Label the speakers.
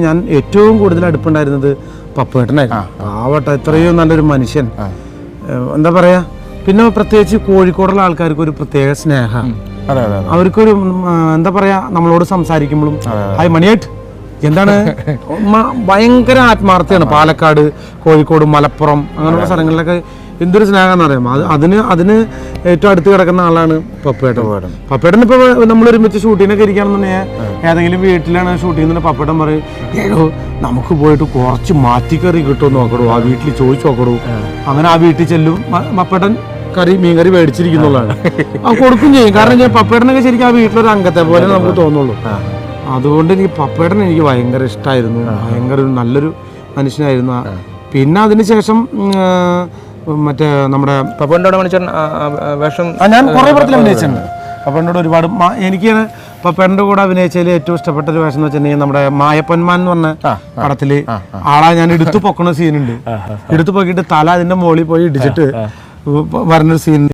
Speaker 1: ഞാൻ ഏറ്റവും കൂടുതൽ അടുപ്പുണ്ടായിരുന്നത് പപ്പേട്ടനായിരുന്നു. പാവട്ടെ, എത്രയോ നല്ലൊരു മനുഷ്യൻ. എന്താ പറയാ, പിന്നെ പ്രത്യേകിച്ച് കോഴിക്കോടുള്ള ആൾക്കാർക്ക് ഒരു പ്രത്യേക സ്നേഹം. അവർക്കൊരു എന്താ പറയാ, നമ്മളോട് സംസാരിക്കുമ്പോഴും ഹായ് മണിയേട്ട് എന്താണ്, ഭയങ്കര ആത്മാർത്ഥയാണ്. പാലക്കാട്, കോഴിക്കോട്, മലപ്പുറം അങ്ങനെയുള്ള സ്ഥലങ്ങളിലൊക്കെ എന്തൊരു സ്നേഹം എന്ന് അറിയാം. അതിന് ഏറ്റവും അടുത്ത് കിടക്കുന്ന ആളാണ് പപ്പേട്ടൻ. പപ്പേട്ടൻ ഇപ്പൊ നമ്മൾ ഒരുമിച്ച് ഷൂട്ടിനൊക്കെ ഇരിക്കുകയാണെന്നുണ്ടെങ്കിൽ ഏതെങ്കിലും വീട്ടിലാണ് ഷൂട്ട് ചെയ്യുന്നുണ്ടെങ്കിൽ പപ്പേട്ടൻ പറയും, ഏടോ നമുക്ക് പോയിട്ട് കുറച്ച് മാറ്റിക്കറി കിട്ടുമെന്ന് നോക്കടൂ, ആ വീട്ടിൽ ചോദിച്ചു നോക്കടൂ. അങ്ങനെ ആ വീട്ടിൽ ചെല്ലും, പപ്പേട്ടൻ മീൻകറി മേടിച്ചിരിക്കുന്നുള്ളതാണ്. അത് കൊടുക്കും ചെയ്യും. കാരണം പപ്പേട്ടനൊക്കെ ശരിക്കും ആ വീട്ടിലൊരു അംഗത്തെ പോലെ നമുക്ക് തോന്നുള്ളൂ. അതുകൊണ്ട് എനിക്ക് പപ്പേട്ടൻ എനിക്ക് ഭയങ്കര ഇഷ്ടമായിരുന്നു. ഭയങ്കര നല്ലൊരു മനുഷ്യനായിരുന്നു. പിന്നെ അതിനുശേഷം മറ്റേ നമ്മുടെ
Speaker 2: വേഷം
Speaker 1: ഞാൻ കുറെ പടത്തിൽ അഭിനയിച്ചിട്ടുണ്ട്. പപ്പേട്ടനോട് ഒരുപാട് എനിക്ക് പപ്പേട്ടൻ്റെ കൂടെ അഭിനയിച്ചതിൽ ഏറ്റവും ഇഷ്ടപ്പെട്ട ഒരു വേഷം എന്ന് വെച്ചിട്ടുണ്ടെങ്കിൽ നമ്മുടെ മായപ്പൊന്മാൻ എന്ന് പറഞ്ഞ പടത്തില് ആളാ ഞാൻ എടുത്തു പൊക്കണ സീനുണ്ട്. എടുത്തു പൊക്കിയിട്ട് തല അതിന്റെ മുകളിൽ പോയി ഇടിച്ചിട്ട് പറഞ്ഞൊരു സീൻ.